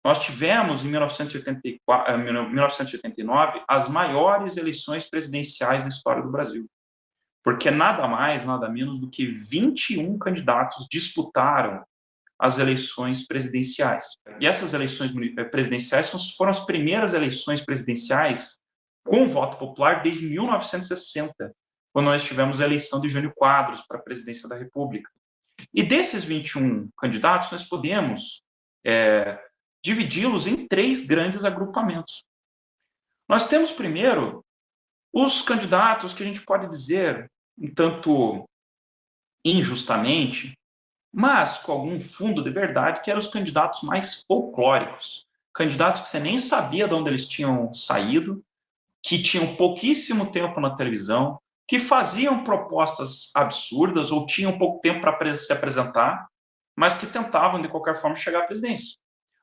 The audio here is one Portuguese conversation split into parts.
Nós tivemos, em 1984, 1989, as maiores eleições presidenciais na história do Brasil, porque nada mais, nada menos do que 21 candidatos disputaram as eleições presidenciais. E essas eleições presidenciais foram as primeiras eleições presidenciais com voto popular desde 1960, quando nós tivemos a eleição de Jânio Quadros para a presidência da República. E desses 21 candidatos, nós podemos dividi-los em 3 grandes agrupamentos. Nós temos, primeiro, os candidatos que a gente pode dizer, um tanto injustamente, mas com algum fundo de verdade, que eram os candidatos mais folclóricos. Candidatos que você nem sabia de onde eles tinham saído, que tinham pouquíssimo tempo na televisão, que faziam propostas absurdas ou tinham pouco tempo para se apresentar, mas que tentavam, de qualquer forma, chegar à presidência.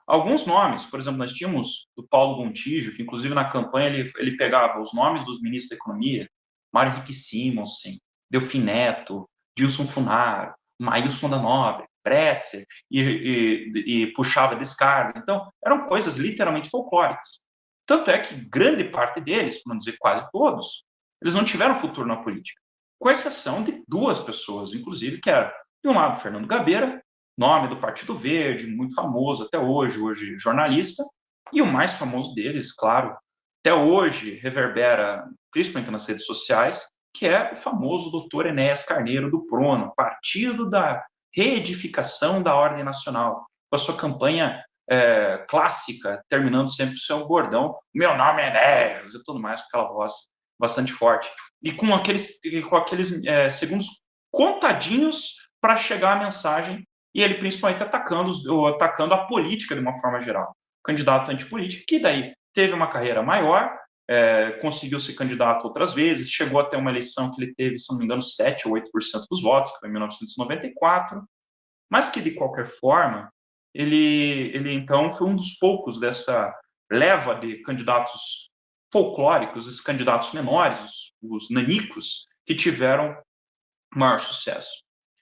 Alguns nomes, por exemplo, nós tínhamos o Paulo Gontijo, que inclusive na campanha ele pegava os nomes dos ministros da Economia, Mário Henrique Simonsen, Delfim Neto, Dilson Funaro, Maílson da Nobre, Bresser, e puxava descarga. Então, eram coisas literalmente folclóricas. Tanto é que grande parte deles, para não dizer quase todos, eles não tiveram futuro na política, com exceção de 2 pessoas, inclusive, que era, de um lado, Fernando Gabeira, nome do Partido Verde, muito famoso até hoje jornalista, e o mais famoso deles, claro, até hoje reverbera, principalmente nas redes sociais, que é o famoso doutor Enéas Carneiro do PRONA, Partido da Reedificação da Ordem Nacional, com a sua campanha clássica, terminando sempre o seu bordão, meu nome é Enéas, e tudo mais, com aquela voz bastante forte. E com aqueles segundos contadinhos para chegar a mensagem, e ele principalmente atacando a política de uma forma geral. Candidato antipolítico, que daí teve uma carreira maior, conseguiu ser candidato outras vezes, chegou até uma eleição que ele teve, se não me engano, 7 ou 8% dos votos, que foi em 1994, mas que, de qualquer forma, ele então foi um dos poucos dessa leva de candidatos folclóricos, esses candidatos menores, os nanicos, que tiveram maior sucesso.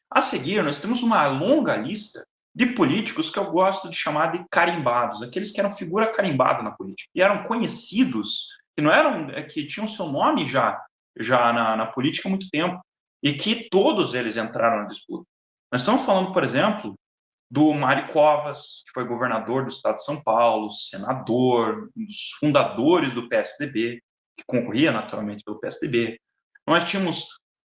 A seguir, nós temos uma longa lista de políticos que eu gosto de chamar de carimbados, aqueles que eram figura carimbada na política, e eram conhecidos, que não eram, que tinham seu nome já na política há muito tempo, e que todos eles entraram na disputa. Nós estamos falando, por exemplo, do Mário Covas, que foi governador do estado de São Paulo, senador, um dos fundadores do PSDB, que concorria naturalmente pelo PSDB. Nós tínhamos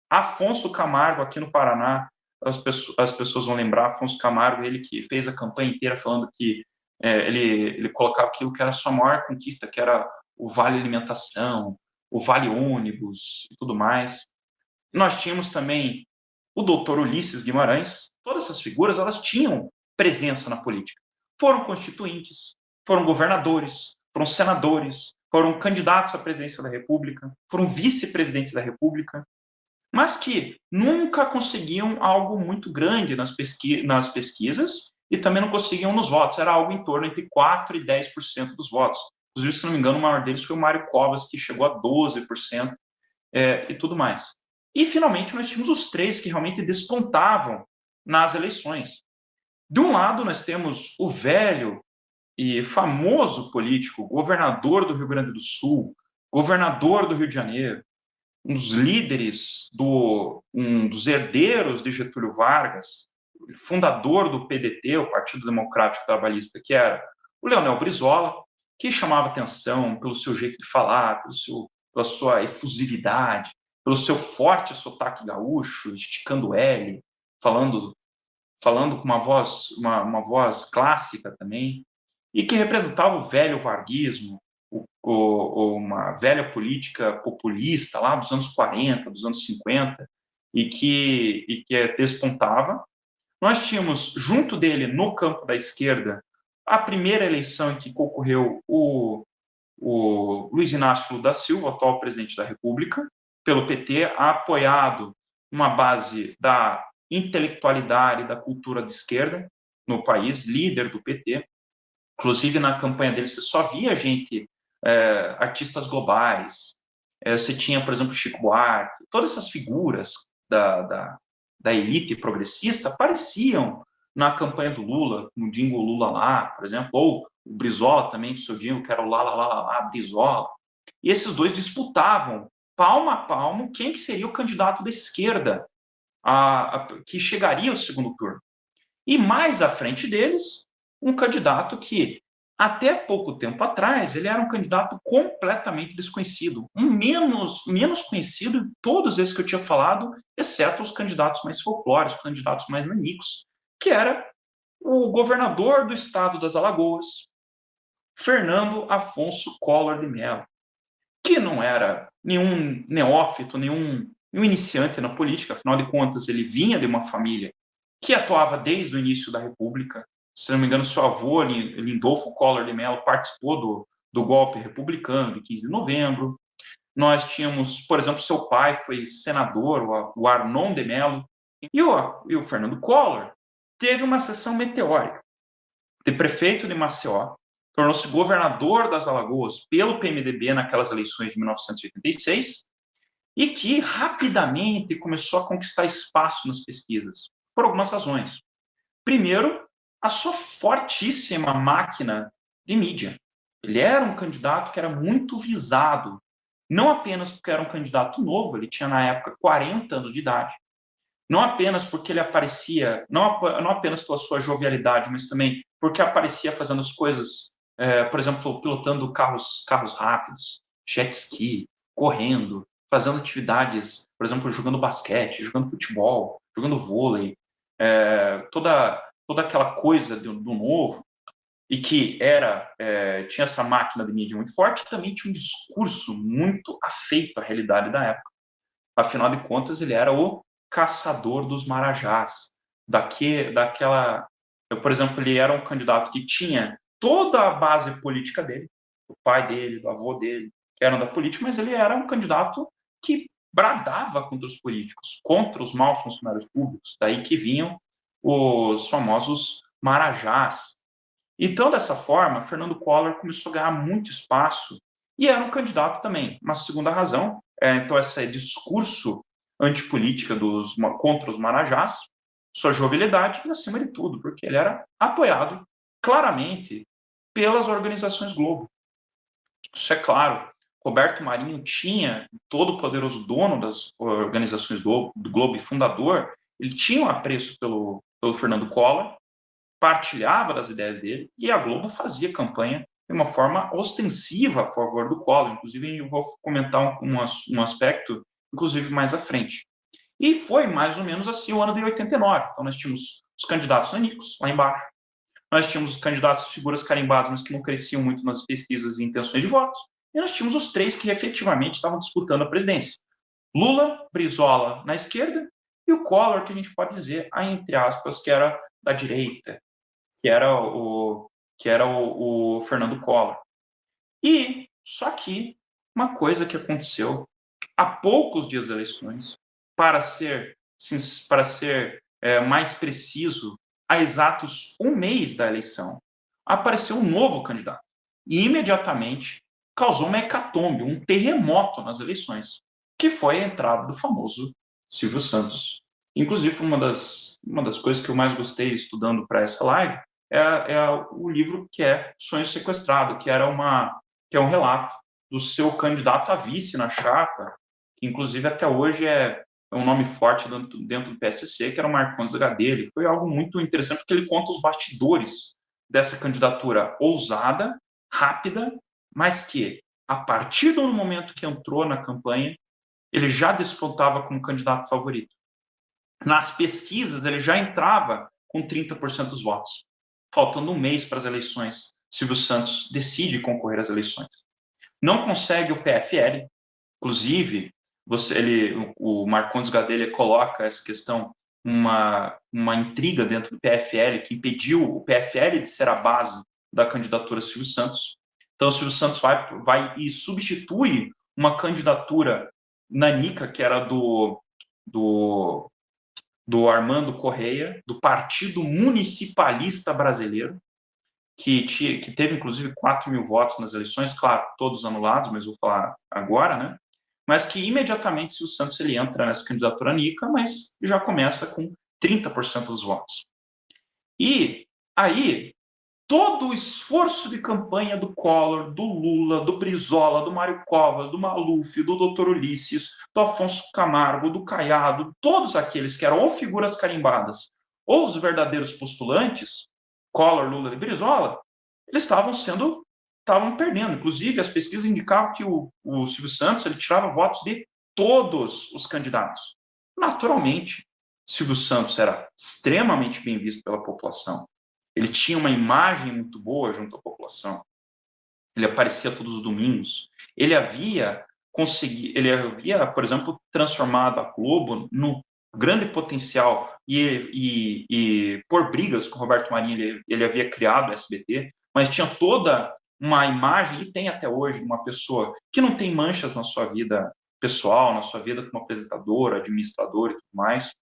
Afonso Camargo aqui no Paraná, as pessoas vão lembrar, Afonso Camargo, ele que fez a campanha inteira falando que ele colocava aquilo que era a sua maior conquista, que era o Vale Alimentação, o Vale Ônibus e tudo mais. Nós tínhamos também o doutor Ulisses Guimarães. Todas essas figuras, elas tinham presença na política. Foram constituintes, foram governadores, foram senadores, foram candidatos à presidência da República, foram vice-presidente da República, mas que nunca conseguiam algo muito grande nas pesquisas e também não conseguiam nos votos. Era algo em torno entre 4% e 10% dos votos. Inclusive, se não me engano, o maior deles foi o Mário Covas, que chegou a 12% e tudo mais. E, finalmente, nós tínhamos os 3 que realmente despontavam nas eleições. De um lado, nós temos o velho e famoso político, governador do Rio Grande do Sul, governador do Rio de Janeiro, um dos líderes, um dos herdeiros de Getúlio Vargas, fundador do PDT, o Partido Democrático Trabalhista, que era o Leonel Brizola, que chamava atenção pelo seu jeito de falar, pela sua efusividade, pelo seu forte sotaque gaúcho, esticando L, falando com uma voz clássica também, e que representava o velho varguismo, uma velha política populista lá dos anos 40, dos anos 50, e que despontava. Nós tínhamos, junto dele, no campo da esquerda, a primeira eleição em que concorreu o Luiz Inácio Lula da Silva, atual presidente da República, pelo PT, apoiado uma base da intelectualidade e da cultura de esquerda no país, líder do PT. Inclusive, na campanha dele, você só via gente, artistas globais. Você tinha, por exemplo, Chico Buarque. Todas essas figuras da elite progressista apareciam na campanha do Lula, no Dingo Lula lá, por exemplo, ou Brizola também, que o seu Dinho, que era o lá, Brizola. E esses dois disputavam, palmo a palmo, quem que seria o candidato da esquerda que chegaria ao segundo turno. E mais à frente deles, um candidato que, até pouco tempo atrás, ele era um candidato completamente desconhecido, um menos conhecido de todos esses que eu tinha falado, exceto os candidatos mais folclóricos, os candidatos mais nanicos, que era o governador do estado das Alagoas, Fernando Afonso Collor de Mello, que não era nenhum neófito, nenhum iniciante na política, afinal de contas, ele vinha de uma família que atuava desde o início da República. Se não me engano, seu avô, Lindolfo Collor de Mello, participou do golpe republicano de 15 de novembro. Nós tínhamos, por exemplo, seu pai foi senador, o Arnon de Mello, e o Fernando Collor teve uma sessão meteórica. De prefeito de Maceió, tornou-se governador das Alagoas pelo PMDB naquelas eleições de 1986 e que rapidamente começou a conquistar espaço nas pesquisas, por algumas razões. Primeiro, a sua fortíssima máquina de mídia. Ele era um candidato que era muito visado, não apenas porque era um candidato novo, ele tinha na época 40 anos de idade, não apenas porque ele aparecia, não apenas pela sua jovialidade, mas também porque aparecia fazendo as coisas, por exemplo, pilotando carros rápidos, jet ski, correndo, fazendo atividades, por exemplo, jogando basquete, jogando futebol, jogando vôlei, toda aquela coisa do novo, e que tinha essa máquina de mídia muito forte, também tinha um discurso muito afeito à realidade da época. Afinal de contas, ele era o caçador dos marajás. Por exemplo, ele era um candidato que tinha toda a base política dele, do pai dele, do avô dele, que eram da política, mas ele era um candidato que bradava contra os políticos, contra os maus funcionários públicos, daí que vinham os famosos marajás. Então, dessa forma, Fernando Collor começou a ganhar muito espaço e era um candidato também. Uma segunda razão, então, esse discurso antipolítica contra os marajás, sua jovialidade e, acima de tudo, porque ele era apoiado claramente pelas organizações Globo. Isso é claro. Roberto Marinho tinha, todo o poderoso dono das organizações do Globo e fundador, ele tinha um apreço pelo Fernando Collor, partilhava das ideias dele, e a Globo fazia campanha de uma forma ostensiva a favor do Collor. Inclusive, eu vou comentar um aspecto, inclusive, mais à frente. E foi mais ou menos assim o ano de 89. Então, nós tínhamos os candidatos nanicos, lá embaixo. Nós tínhamos os candidatos figuras carimbadas, mas que não cresciam muito nas pesquisas e intenções de votos. E nós tínhamos os três que efetivamente estavam disputando a presidência. Lula, Brizola na esquerda, e o Collor, que a gente pode dizer, entre aspas, que era da direita, que era o Fernando Collor. E, só que, uma coisa que aconteceu há poucos dias das eleições, para ser mais preciso, há exatos um mês da eleição, apareceu um novo candidato. E, imediatamente, causou uma hecatombe, um terremoto nas eleições, que foi a entrada do famoso Silvio Santos. Inclusive, uma das coisas que eu mais gostei estudando para essa live é o livro que é Sonho Sequestrado, que é um relato do seu candidato a vice na chapa, que inclusive até hoje é um nome forte dentro do PSC, que era o Marcondes Gadelha. Foi algo muito interessante, porque ele conta os bastidores dessa candidatura ousada, rápida, mas que, a partir do momento que entrou na campanha, ele já despontava como candidato favorito. Nas pesquisas, ele já entrava com 30% dos votos. Faltando um mês para as eleições, Silvio Santos decide concorrer às eleições. Não consegue o PFL, inclusive, o Marcondes Gadelha coloca essa questão, uma intriga dentro do PFL, que impediu o PFL de ser a base da candidatura Silvio Santos. Então, o Silvio Santos vai e substitui uma candidatura nanica, que era do Armando Correia, do Partido Municipalista Brasileiro, que teve, inclusive, 4 mil votos nas eleições, claro, todos anulados, mas vou falar agora, né? Mas que, imediatamente, o Santos ele entra nessa candidatura nica, mas já começa com 30% dos votos. E aí, todo o esforço de campanha do Collor, do Lula, do Brizola, do Mário Covas, do Maluf, do Dr. Ulisses, do Afonso Camargo, do Caiado, todos aqueles que eram ou figuras carimbadas ou os verdadeiros postulantes, Collor, Lula e Brizola, eles estavam perdendo. Inclusive, as pesquisas indicavam que o Silvio Santos ele tirava votos de todos os candidatos. Naturalmente, Silvio Santos era extremamente bem visto pela população. Ele tinha uma imagem muito boa junto à população. Ele aparecia todos os domingos. Ele havia, por exemplo, transformado a Globo no grande potencial e por brigas com o Roberto Marinho, ele havia criado o SBT, mas tinha toda uma imagem, e tem até hoje, uma pessoa que não tem manchas na sua vida pessoal, na sua vida como apresentador, administrador e tudo mais,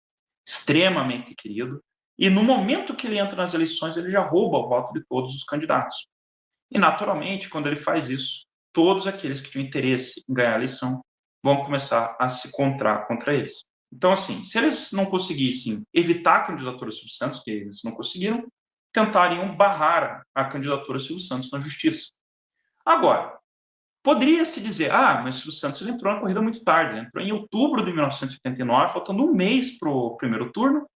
extremamente querido, e no momento que ele entra nas eleições, ele já rouba o voto de todos os candidatos. E, naturalmente, quando ele faz isso, todos aqueles que tinham interesse em ganhar a eleição vão começar a se encontrar contra eles. Então, assim, se eles não conseguissem evitar a candidatura Silvio Santos, que eles não conseguiram, tentariam barrar a candidatura Silvio Santos na justiça. Agora, poderia-se dizer, mas Silvio Santos ele entrou na corrida muito tarde, ele entrou em outubro de 1989, faltando um mês para o primeiro turno,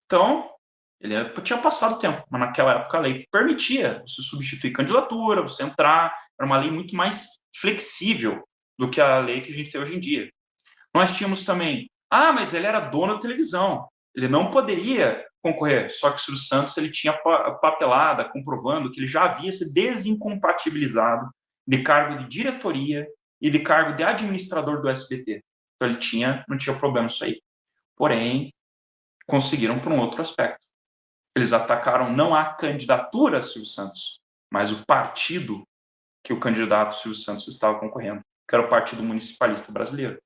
então ele tinha passado o tempo, mas naquela época a lei permitia você substituir candidatura, você entrar, era uma lei muito mais flexível do que a lei que a gente tem hoje em dia. Nós tínhamos também, mas ele era dono da televisão, ele não poderia concorrer, só que o Silvio Santos ele tinha papelada comprovando que ele já havia se desincompatibilizado de cargo de diretoria e de cargo de administrador do SBT. Então ele não tinha problema isso aí. Porém, conseguiram por um outro aspecto. Eles atacaram não a candidatura Silvio Santos, mas o partido que o candidato Silvio Santos estava concorrendo, que era o Partido Municipalista Brasileiro.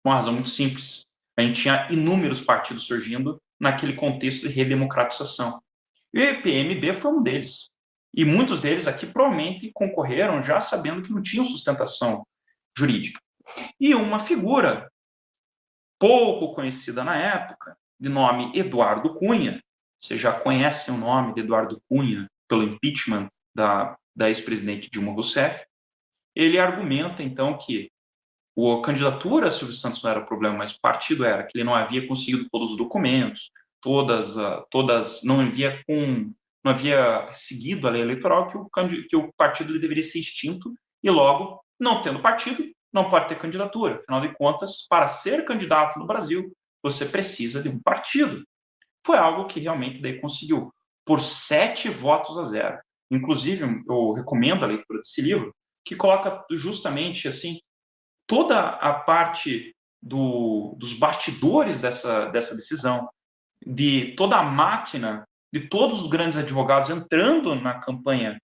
Uma razão muito simples. A gente tinha inúmeros partidos surgindo naquele contexto de redemocratização. E o EPMB foi um deles. E muitos deles aqui provavelmente concorreram já sabendo que não tinham sustentação jurídica. E uma figura pouco conhecida na época, de nome Eduardo Cunha, vocês já conhecem o nome de Eduardo Cunha pelo impeachment da ex-presidente Dilma Rousseff, ele argumenta, então, que a candidatura a Silvio Santos não era o problema, mas o partido era, que ele não havia conseguido todos os documentos, não havia seguido a lei eleitoral, que o partido deveria ser extinto, e logo, não tendo partido, não pode ter candidatura. Afinal de contas, para ser candidato no Brasil, você precisa de um partido. Foi algo que realmente daí conseguiu, por 7 votos a 0. Inclusive, eu recomendo a leitura desse livro, que coloca justamente assim toda a parte dos bastidores dessa decisão, de toda a máquina, de todos os grandes advogados entrando na campanha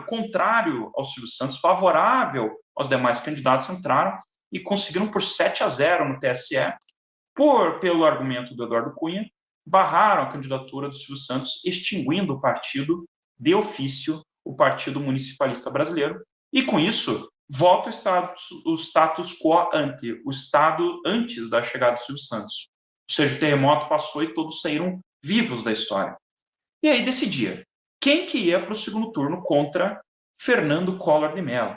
contrário ao Silvio Santos, favorável aos demais candidatos, entraram e conseguiram por 7 a 0 no TSE, pelo argumento do Eduardo Cunha, barraram a candidatura do Silvio Santos, extinguindo o partido de ofício, o Partido Municipalista Brasileiro, e com isso volta o status quo ante, o estado antes da chegada do Silvio Santos. Ou seja, o terremoto passou e todos saíram vivos da história. E aí decidia quem que ia para o segundo turno contra Fernando Collor de Mello.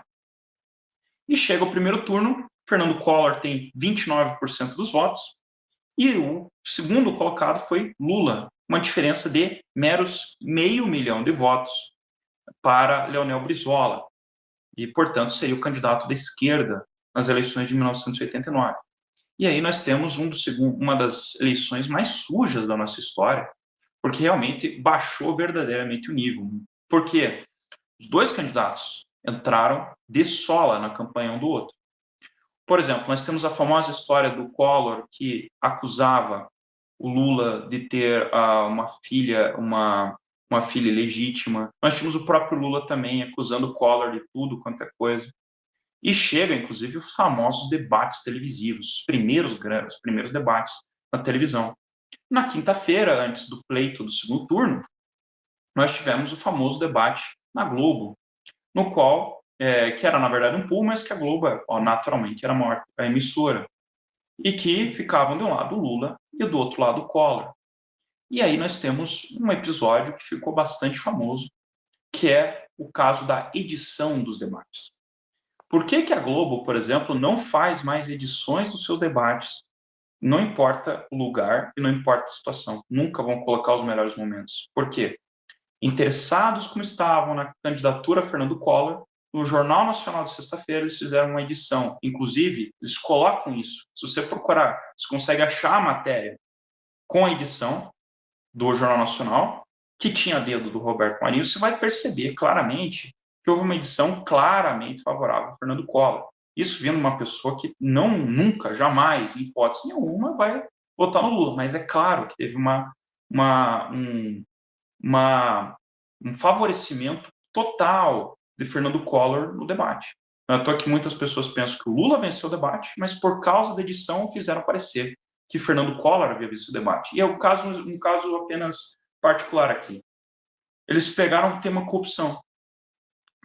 E chega o primeiro turno, Fernando Collor tem 29% dos votos, e o segundo colocado foi Lula, uma diferença de meros 500 mil de votos para Leonel Brizola, e, portanto, seria o candidato da esquerda nas eleições de 1989. E aí nós temos uma das eleições mais sujas da nossa história, porque realmente baixou verdadeiramente o nível. Porque os dois candidatos entraram de sola na campanha um do outro. Por exemplo, nós temos a famosa história do Collor, que acusava o Lula de ter uma filha ilegítima. Nós tínhamos o próprio Lula também acusando o Collor de tudo quanto é coisa. E chega, inclusive, os famosos debates televisivos, os primeiros debates na televisão. Na quinta-feira, antes do pleito do segundo turno, nós tivemos o famoso debate na Globo, no qual, que era, na verdade, um pool, mas que a Globo, naturalmente, era a emissora, e que ficavam de um lado o Lula e do outro lado o Collor. E aí nós temos um episódio que ficou bastante famoso, que é o caso da edição dos debates. Por que que a Globo, por exemplo, não faz mais edições dos seus debates? Não importa o lugar e não importa a situação. Nunca vão colocar os melhores momentos. Por quê? Interessados como estavam na candidatura Fernando Collor, no Jornal Nacional de sexta-feira eles fizeram uma edição. Inclusive, eles colocam isso. Se você procurar, você consegue achar a matéria com a edição do Jornal Nacional, que tinha dedo do Roberto Marinho, você vai perceber claramente que houve uma edição claramente favorável a Fernando Collor. Isso vindo de uma pessoa que não, nunca, jamais, em hipótese nenhuma, vai votar no Lula. Mas é claro que teve um favorecimento total de Fernando Collor no debate. Não é à toa que muitas pessoas pensam que o Lula venceu o debate, mas por causa da edição fizeram parecer que Fernando Collor havia vencido o debate. E é um caso apenas particular aqui. Eles pegaram o tema corrupção.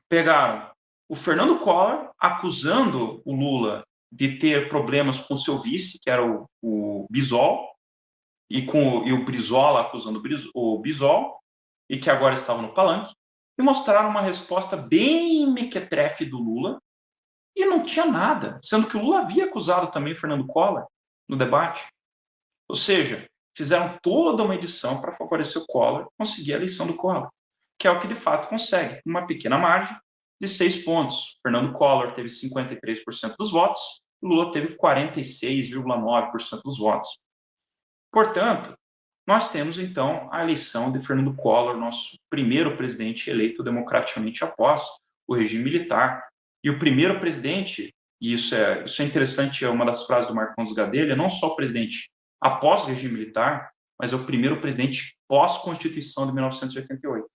Pegaram o Fernando Collor acusando o Lula de ter problemas com seu vice, que era o Bisol, e o Brizola acusando o Bisol, e que agora estava no palanque, e mostraram uma resposta bem mequetrefe do Lula, e não tinha nada, sendo que o Lula havia acusado também o Fernando Collor no debate. Ou seja, fizeram toda uma edição para favorecer o Collor conseguir a eleição do Collor, que é o que de fato consegue, uma pequena margem de 6 pontos. Fernando Collor teve 53% dos votos, Lula teve 46,9% dos votos. Portanto, nós temos então a eleição de Fernando Collor, nosso primeiro presidente eleito democraticamente após o regime militar. E o primeiro presidente, e isso é interessante, é uma das frases do Marcondes Gadelha, não só o presidente após o regime militar, mas é o primeiro presidente pós-Constituição de 1988.